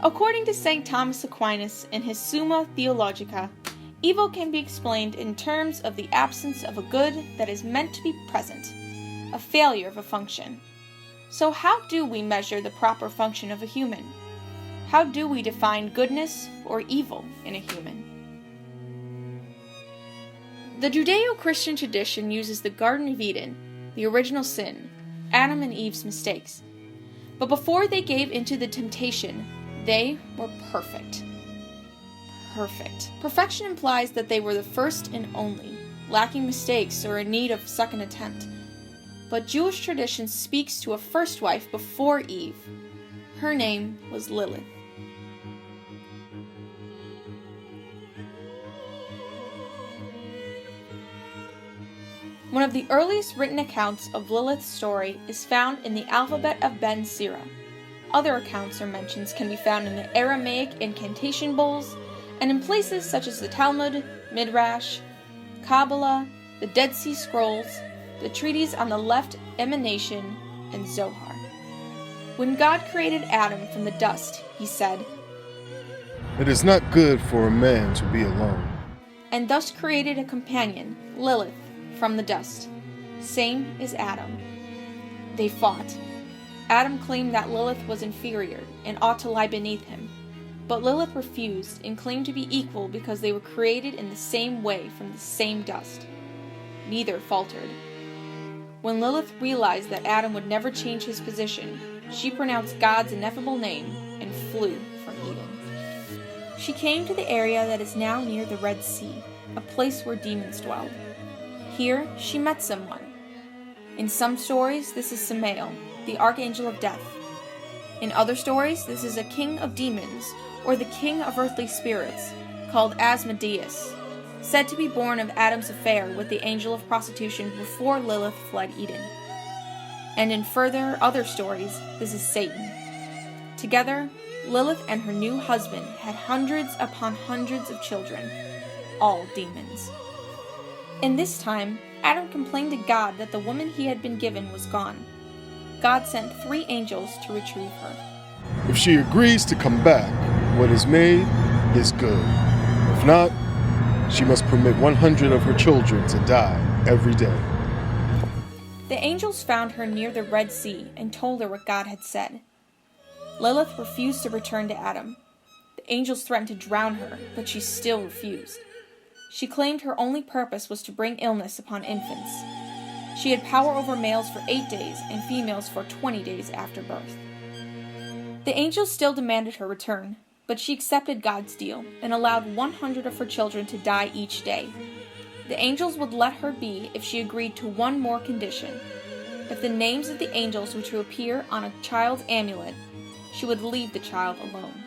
According to St. Thomas Aquinas in his Summa Theologica, evil can be explained in terms of the absence of a good that is meant to be present, a failure of a function. So how do we measure the proper function of a human? How do we define goodness or evil in a human? The Judeo-Christian tradition uses the Garden of Eden, the original sin, Adam and Eve's mistakes. But before they gave into the temptation, they were perfect. Perfect. Perfection implies that they were the first and only, lacking mistakes or in need of second attempt. But Jewish tradition speaks to a first wife before Eve. Her name was Lilith. One of the earliest written accounts of Lilith's story is found in the Alphabet of Ben Sira. Other accounts or mentions can be found in the Aramaic incantation bowls and in places such as the Talmud, Midrash, Kabbalah, the Dead Sea Scrolls, the treatise on the left emanation, and Zohar. When God created Adam from the dust, he said, "It is not good for a man to be alone," and thus created a companion, Lilith, from the dust, same as Adam. They fought. Adam claimed that Lilith was inferior and ought to lie beneath him, but Lilith refused and claimed to be equal because they were created in the same way from the same dust. Neither faltered. When Lilith realized that Adam would never change his position, she pronounced God's ineffable name and flew from Eden. She came to the area that is now near the Red Sea, a place where demons dwelled. Here, she met someone. In some stories, this is Samael, the archangel of death. In other stories, this is a king of demons, or the king of earthly spirits, called Asmodeus, said to be born of Adam's affair with the angel of prostitution before Lilith fled Eden. And in further other stories, this is Satan. Together, Lilith and her new husband had hundreds upon hundreds of children, all demons. In this time, Adam complained to God that the woman he had been given was gone. God sent 3 angels to retrieve her. "If she agrees to come back, what is made is good. If not, she must permit 100 of her children to die every day." The angels found her near the Red Sea and told her what God had said. Lilith refused to return to Adam. The angels threatened to drown her, but she still refused. She claimed her only purpose was to bring illness upon infants. She had power over males for 8 days and females for 20 days after birth. The angels still demanded her return, but she accepted God's deal and allowed 100 of her children to die each day. The angels would let her be if she agreed to one more condition. If the names of the angels were to appear on a child's amulet, she would leave the child alone.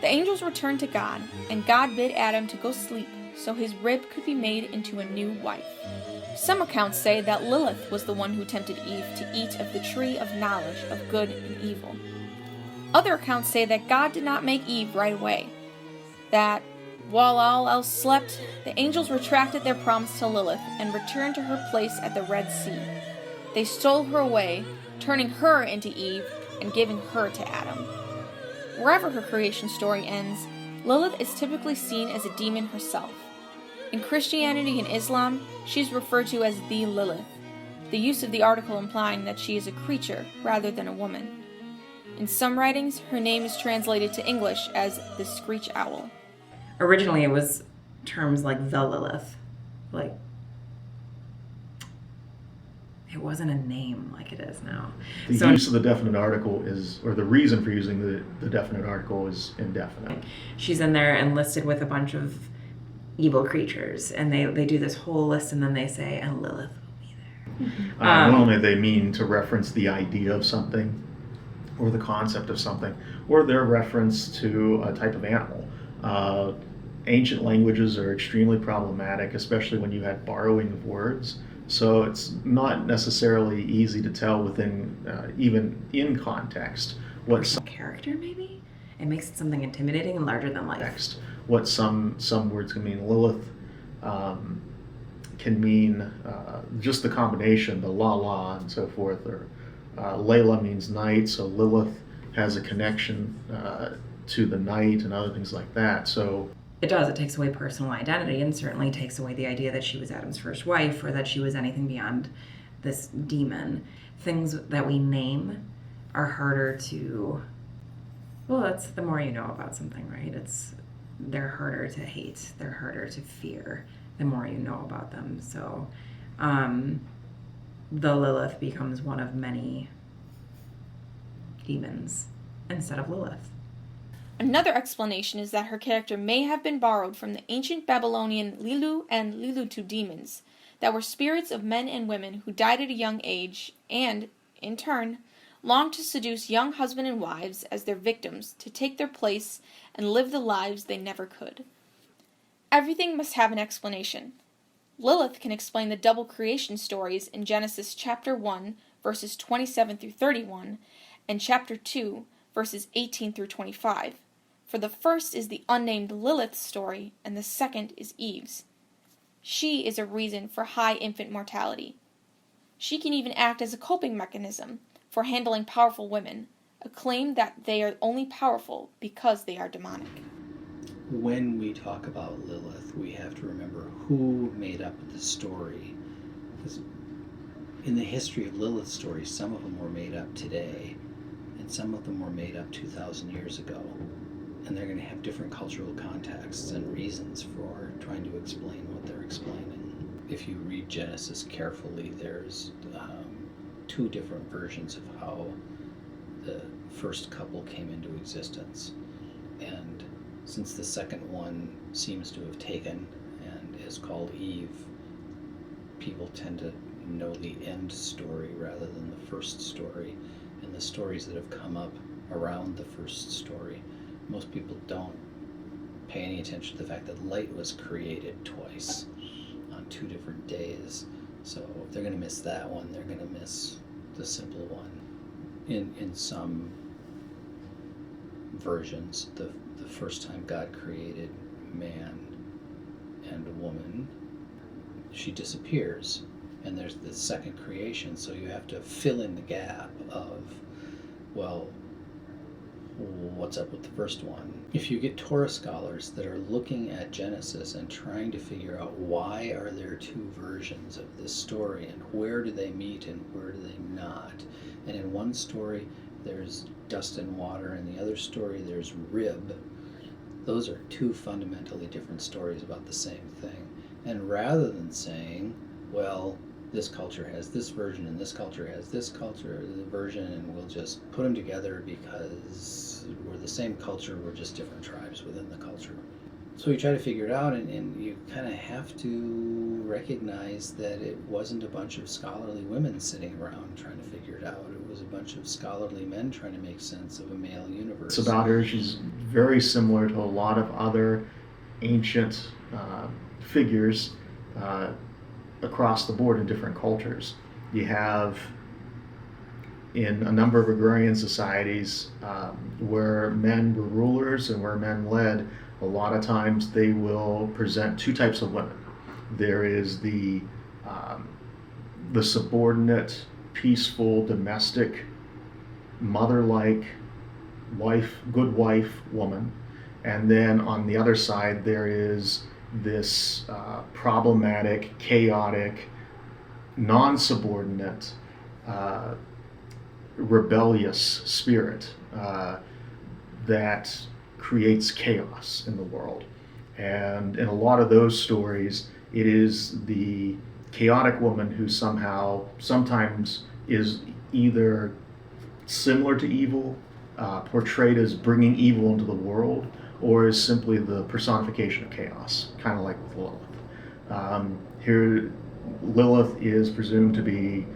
The angels returned to God, and God bid Adam to go sleep so his rib could be made into a new wife. Some accounts say that Lilith was the one who tempted Eve to eat of the tree of knowledge of good and evil. Other accounts say that God did not make Eve right away, that while all else slept, the angels retracted their promise to Lilith and returned to her place at the Red Sea. They stole her away, turning her into Eve and giving her to Adam. Wherever her creation story ends, Lilith is typically seen as a demon herself. In Christianity and Islam, she is referred to as the Lilith, the use of the article implying that she is a creature rather than a woman. In some writings, her name is translated to English as the Screech Owl. Originally, it was terms like the Lilith. Like, it wasn't a name like it is now. The use of the definite article is, or the reason for using the definite article is indefinite. She's in there and listed with a bunch of evil creatures, and they do this whole list, and then they say, and Lilith will be there. Normally they mean to reference the idea of something, or the concept of something, or their reference to a type of animal. Ancient languages are extremely problematic, especially when you had borrowing of words. So it's not necessarily easy to tell within, even in context, what some character maybe? It makes it something intimidating and larger than life. Text, what some words can mean. Lilith can mean just the combination, the la and so forth, or Layla means night, so Lilith has a connection to the night and other things like that. So it does. It takes away personal identity, and certainly takes away the idea that she was Adam's first wife or that she was anything beyond this demon. Things that we name are harder to, well, that's the more you know about something, right? They're harder to hate. They're harder to fear the more you know about them. So the Lilith becomes one of many demons instead of Lilith. Another explanation is that her character may have been borrowed from the ancient Babylonian Lilu and Lilutu demons, that were spirits of men and women who died at a young age and, in turn, longed to seduce young husbands and wives as their victims to take their place and live the lives they never could. Everything must have an explanation. Lilith can explain the double creation stories in Genesis chapter 1, verses 27 through 31, and chapter 2, verses 18 through 25. For the first is the unnamed Lilith story, and the second is Eve's. She is a reason for high infant mortality. She can even act as a coping mechanism for handling powerful women, a claim that they are only powerful because they are demonic. When we talk about Lilith, we have to remember who made up the story. Because in the history of Lilith stories, some of them were made up today, and some of them were made up 2,000 years ago. And they're going to have different cultural contexts and reasons for trying to explain what they're explaining. If you read Genesis carefully, there's two different versions of how the first couple came into existence. And since the second one seems to have taken and is called Eve, people tend to know the end story rather than the first story, and the stories that have come up around the first story. Most people don't pay any attention to the fact that light was created twice on 2 different days. So if they're going to miss that one, they're going to miss the simple one. In some versions, the first time God created man and woman, she disappears, and there's the second creation. So you have to fill in the gap of, well, what's up with the first one? If you get Torah scholars that are looking at Genesis and trying to figure out why are there 2 versions of this story and where do they meet and where do they not, and in one story there's dust and water, in the other story there's rib, those are 2 fundamentally different stories about the same thing. And rather than saying, well, this culture has this version and this culture has this culture version, and we'll just put them together because we're the same culture, we're just different tribes within the culture. So you try to figure it out, and you kind of have to recognize that it wasn't a bunch of scholarly women sitting around trying to figure it out. It was a bunch of scholarly men trying to make sense of a male universe. It's about her. She's very similar to a lot of other ancient figures across the board in different cultures. You have, in a number of agrarian societies where men were rulers and where men led, a lot of times they will present 2 types of women. There is the subordinate, peaceful, domestic, mother-like wife, good wife woman, and then on the other side there is this problematic, chaotic, non-subordinate, rebellious spirit that creates chaos in the world. And in a lot of those stories, it is the chaotic woman who sometimes is either similar to evil, portrayed as bringing evil into the world, or is simply the personification of chaos, kind of like with Lilith. Here, Lilith is presumed to be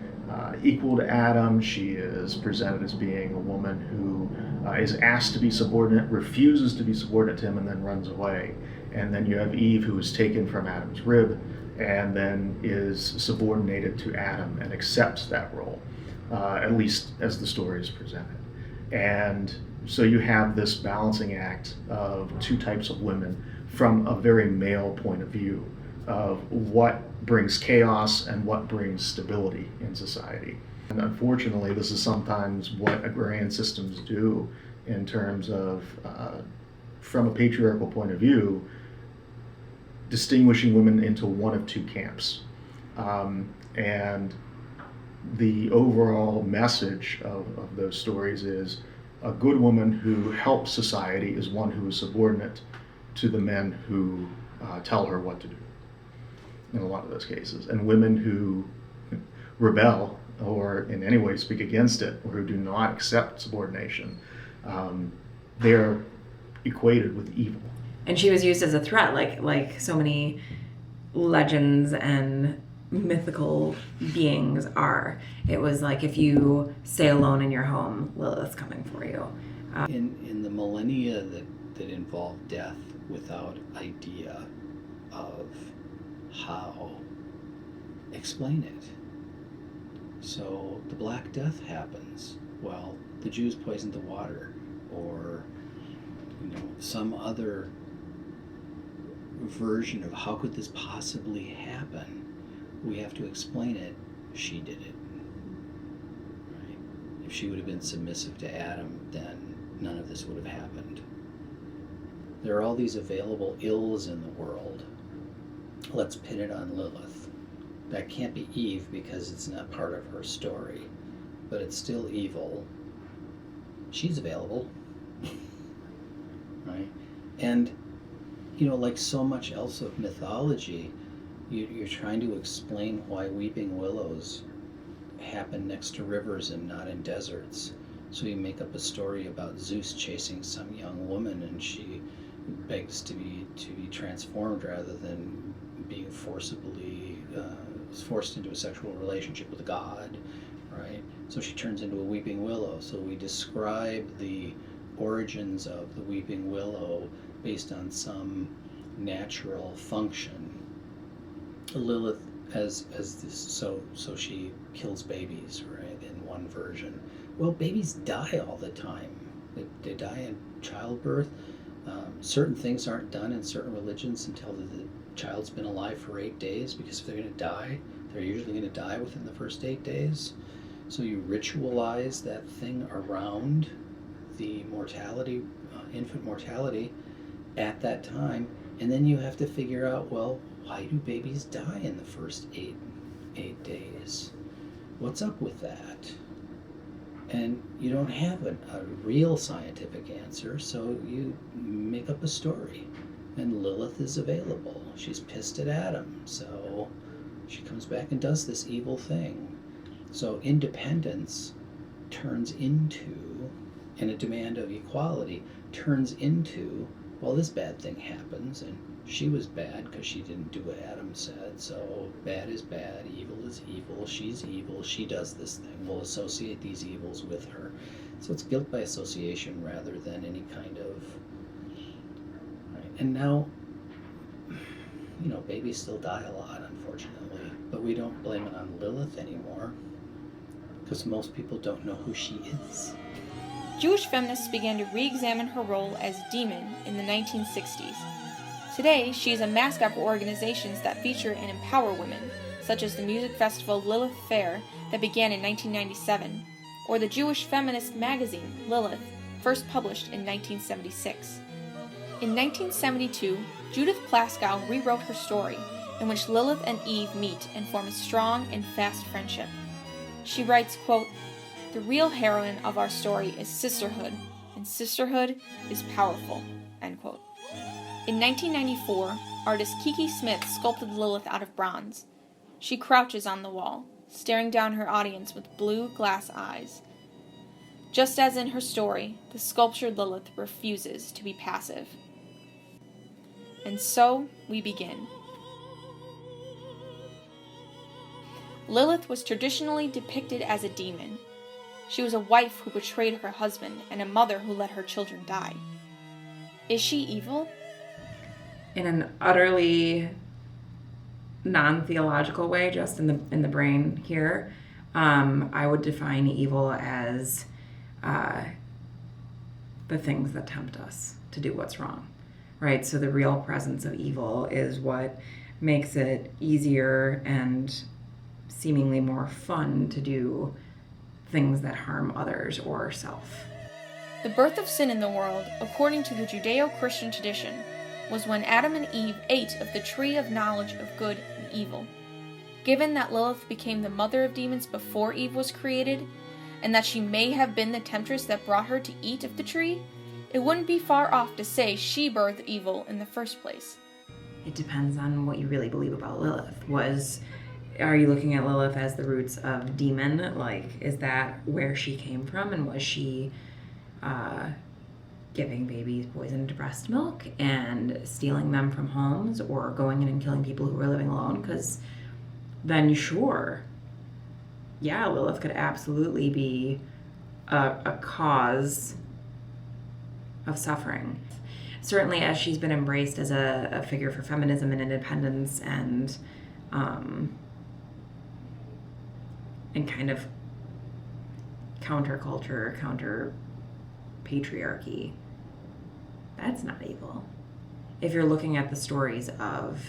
equal to Adam. She is presented as being a woman who is asked to be subordinate, refuses to be subordinate to him, and then runs away. And then you have Eve, who is taken from Adam's rib, and then is subordinated to Adam and accepts that role, at least as the story is presented. And so you have this balancing act of 2 types of women from a very male point of view of what brings chaos and what brings stability in society. And unfortunately, this is sometimes what agrarian systems do in terms of, from a patriarchal point of view, distinguishing women into one of two camps. And the overall message of those stories is a good woman who helps society is one who is subordinate to the men who tell her what to do in a lot of those cases. And women who rebel or in any way speak against it or who do not accept subordination, they're equated with evil. And she was used as a threat, like so many legends and mythical beings are. It was like, if you stay alone in your home, Lilith's coming for you. In the millennia that involved death without idea of how explain it. So the Black Death happens. Well, the Jews poisoned the water, or some other version of how could this possibly happen. We have to explain it. She did it. Right? If she would have been submissive to Adam, then none of this would have happened. There are all these available ills in the world. Let's pin it on Lilith. That can't be Eve because it's not part of her story, but it's still evil. She's available. Right? And, like so much else of mythology, you're trying to explain why weeping willows happen next to rivers and not in deserts. So you make up a story about Zeus chasing some young woman, and she begs to be transformed rather than being forced into a sexual relationship with a god, right? So she turns into a weeping willow. So we describe the origins of the weeping willow based on some natural function. Lilith as this, so she kills babies, right, in one version. Well, babies die all the time. They die in childbirth. Certain things aren't done in certain religions until the child's been alive for 8 days, because if they're going to die, they're usually going to die within the first 8 days. So you ritualize that thing around the mortality, infant mortality at that time, and then you have to figure out, well, why do babies die in the first eight days? What's up with that? And you don't have a real scientific answer, so you make up a story. And Lilith is available. She's pissed at Adam, so she comes back and does this evil thing. So independence turns into, and a demand of equality turns into, well, this bad thing happens, and she was bad because she didn't do what Adam said, so bad is bad, evil is evil, she's evil, she does this thing, we'll associate these evils with her. So it's guilt by association rather than any kind of, right? And now, babies still die a lot, unfortunately, but we don't blame it on Lilith anymore, because most people don't know who she is. Jewish feminists began to re-examine her role as demon in the 1960s. Today, she is a mascot for organizations that feature and empower women, such as the music festival Lilith Fair that began in 1997, or the Jewish feminist magazine Lilith, first published in 1976. In 1972, Judith Plaskow rewrote her story, in which Lilith and Eve meet and form a strong and fast friendship. She writes, quote, "The real heroine of our story is sisterhood, and sisterhood is powerful," end quote. In 1994, artist Kiki Smith sculpted Lilith out of bronze. She crouches on the wall, staring down her audience with blue glass eyes. Just as in her story, the sculptured Lilith refuses to be passive. And so we begin. Lilith was traditionally depicted as a demon. She was a wife who betrayed her husband and a mother who let her children die. Is she evil? In an utterly non-theological way, just in the brain here, I would define evil as the things that tempt us to do what's wrong, right? So the real presence of evil is what makes it easier and seemingly more fun to do things that harm others or self. The birth of sin in the world, according to the Judeo-Christian tradition, was when Adam and Eve ate of the tree of knowledge of good and evil. Given that Lilith became the mother of demons before Eve was created, and that she may have been the temptress that brought her to eat of the tree, it wouldn't be far off to say she birthed evil in the first place. It depends on what you really believe about Lilith. Are you looking at Lilith as the roots of demon? Like, is that where she came from? And was she giving babies poisoned breast milk and stealing them from homes, or going in and killing people who were living alone? Because then sure, yeah, Lilith could absolutely be a cause of suffering. Certainly, as she's been embraced as a figure for feminism and independence and kind of counterculture, counter patriarchy, that's not evil. If you're looking at the stories of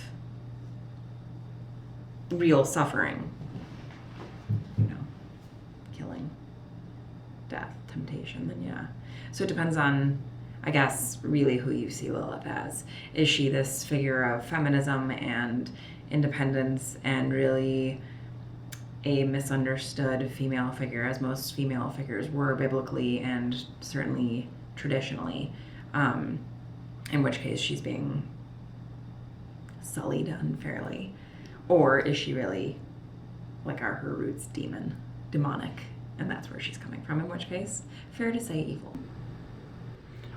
real suffering, killing, death, temptation, then yeah. So it depends on, I guess, really who you see Lilith as. Is she this figure of feminism and independence and really a misunderstood female figure, as most female figures were biblically and certainly traditionally, in which case she's being sullied unfairly? Or is she really, like, are her roots demonic, and that's where she's coming from, in which case, fair to say evil.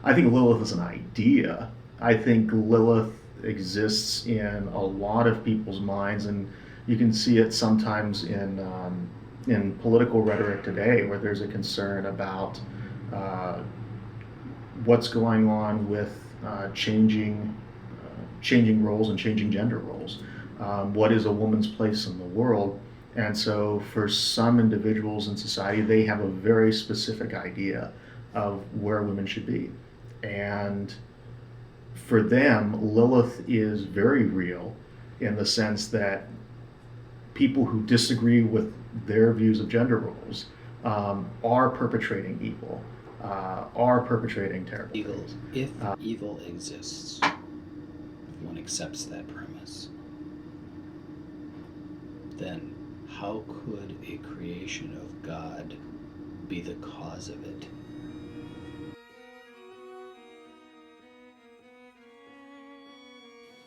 I think Lilith is an idea. I think Lilith exists in a lot of people's minds, and you can see it sometimes in political rhetoric today, where there's a concern about what's going on with changing roles and changing gender roles. What is a woman's place in the world? And so for some individuals in society, they have a very specific idea of where women should be. And for them, Lilith is very real in the sense that people who disagree with their views of gender roles are perpetrating evil, are perpetrating terrible things. If evil exists, if one accepts that premise, then how could a creation of God be the cause of it?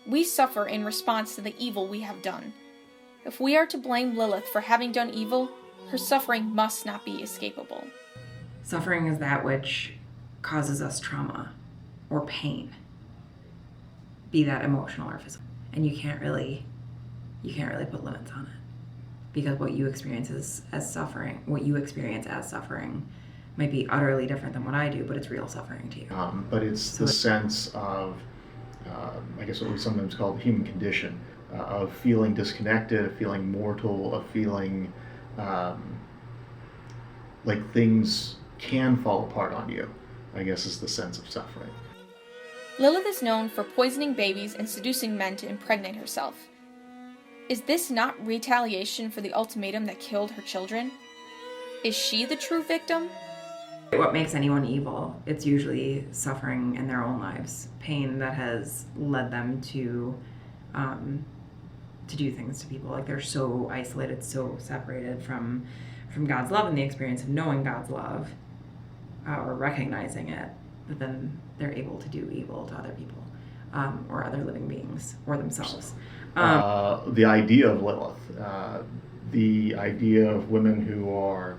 We suffer in response to the evil we have done. If we are to blame Lilith for having done evil, her suffering must not be escapable. Suffering is that which causes us trauma or pain, be that emotional or physical. And you can't really put limits on it, because what you experience as suffering might be utterly different than what I do, but it's real suffering to you. But it's the sense of, I guess what we sometimes call the human condition, of feeling disconnected, of feeling mortal, of feeling like things can fall apart on you, I guess is the sense of suffering. Lilith is known for poisoning babies and seducing men to impregnate herself. Is this not retaliation for the ultimatum that killed her children? Is she the true victim? What makes anyone evil? It's usually suffering in their own lives, pain that has led them to do things to people. Like, they're so isolated, so separated from God's love and the experience of knowing God's love, or recognizing it, that then they're able to do evil to other people, or other living beings, or themselves. The idea of Lilith, the idea of women who are,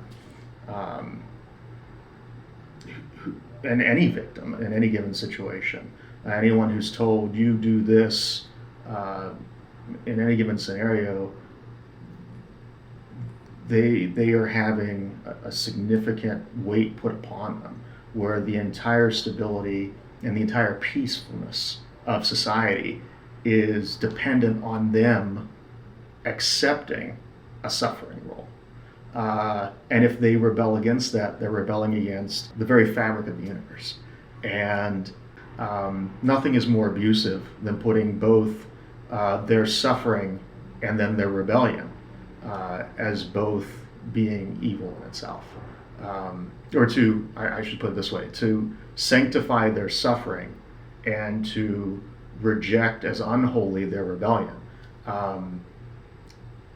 and any victim in any given situation, anyone who's told you do this in any given scenario, they are having a significant weight put upon them, where the entire stability and the entire peacefulness of society is dependent on them accepting a suffering role. And if they rebel against that, they're rebelling against the very fabric of the universe. And nothing is more abusive than putting both their suffering and then their rebellion as both being evil in itself. or to, I should put it this way, to sanctify their suffering and to reject as unholy their rebellion,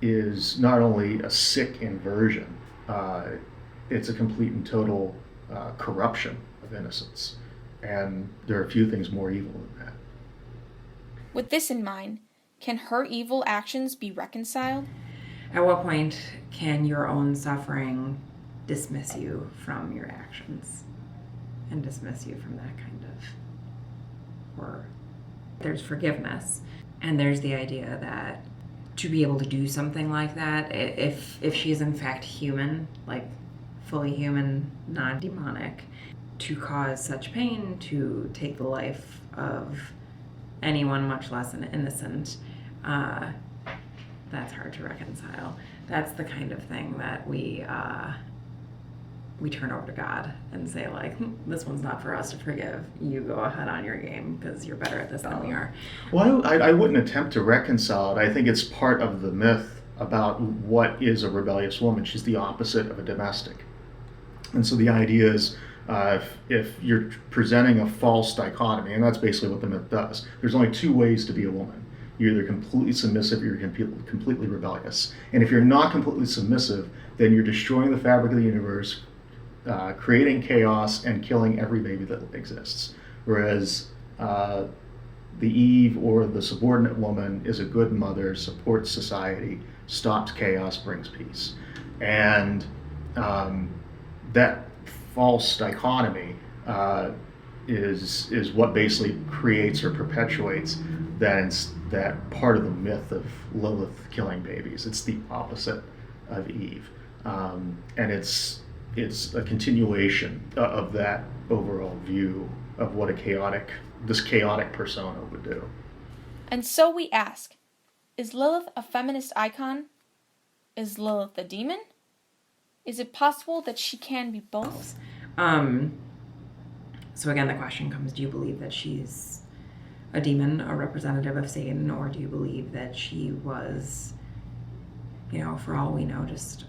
is not only a sick inversion, it's a complete and total corruption of innocence. And there are few things more evil than that. With this in mind, can her evil actions be reconciled? At what point can your own suffering dismiss you from your actions and dismiss you from that kind of horror? There's forgiveness, and there's the idea that to be able to do something like that, if she is in fact human, like fully human, not demonic, to cause such pain, to take the life of anyone, much less an innocent, that's hard to reconcile. That's the kind of thing that we turn over to God and say, like, this one's not for us to forgive. You go ahead on your game because you're better at this than we are. Well, I wouldn't attempt to reconcile it. I think it's part of the myth about what is a rebellious woman. She's the opposite of a domestic. And so the idea is, if you're presenting a false dichotomy, and that's basically what the myth does, there's only two ways to be a woman. You're either completely submissive or you're completely rebellious. And if you're not completely submissive, then you're destroying the fabric of the universe, creating chaos, and killing every baby that exists. Whereas the Eve, or the subordinate woman, is a good mother, supports society, stops chaos, brings peace. And that false dichotomy is what basically creates or perpetuates that part of the myth of Lilith killing babies. It's the opposite of Eve, and it's a continuation of that overall view of what this chaotic persona would do. And so we ask, is Lilith a feminist icon? Is Lilith a demon? Is it possible that she can be both? So again, the question comes, do you believe that she's a demon, a representative of Satan, or do you believe that she was, for all we know, just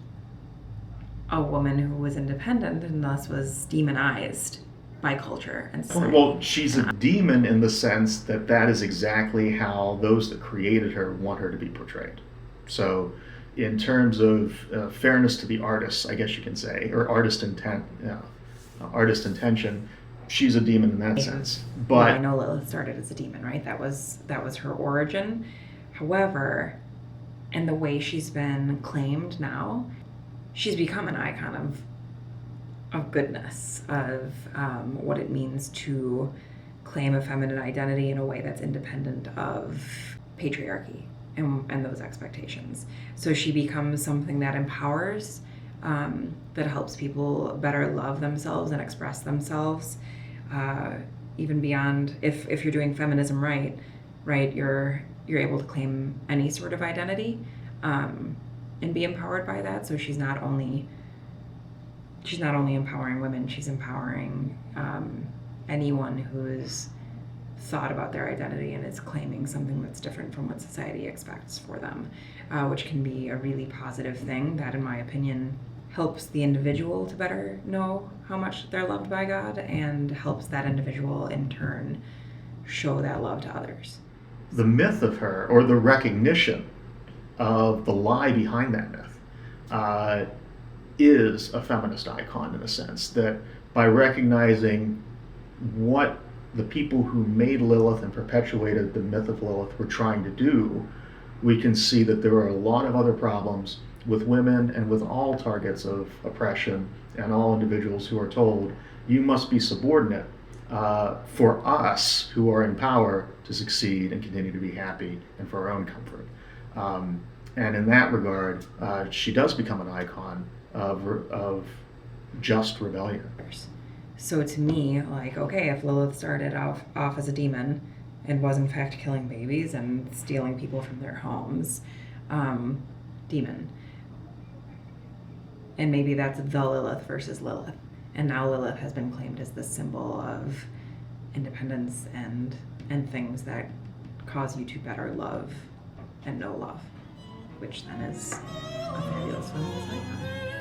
a woman who was independent and thus was demonized by culture and society? Well, she's a demon in the sense that is exactly how those that created her want her to be portrayed. So in terms of fairness to the artists, I guess you can say, or artist intention, she's a demon in that sense. But well, I know Lilith started as a demon, right? That was her origin. However, in the way she's been claimed now, she's become an icon of goodness, of what it means to claim a feminine identity in a way that's independent of patriarchy and those expectations. So she becomes something that empowers, that helps people better love themselves and express themselves, even beyond, if you're doing feminism right, you're able to claim any sort of identity, and be empowered by that. So she's not only empowering women, she's empowering anyone who's thought about their identity and is claiming something that's different from what society expects for them, which can be a really positive thing that, in my opinion, helps the individual to better know how much they're loved by God, and helps that individual in turn show that love to others. The myth of her, or the recognition of the lie behind that myth, is a feminist icon, in a sense, that by recognizing what the people who made Lilith and perpetuated the myth of Lilith were trying to do, we can see that there are a lot of other problems with women and with all targets of oppression and all individuals who are told, you must be subordinate for us who are in power to succeed and continue to be happy and for our own comfort. And in that regard, she does become an icon of just rebellion. So to me, like, okay, if Lilith started off as a demon and was in fact killing babies and stealing people from their homes, demon. And maybe that's the Lilith versus Lilith. And now Lilith has been claimed as the symbol of independence and things that cause you to better love and know love, which then is a fabulous feminist icon.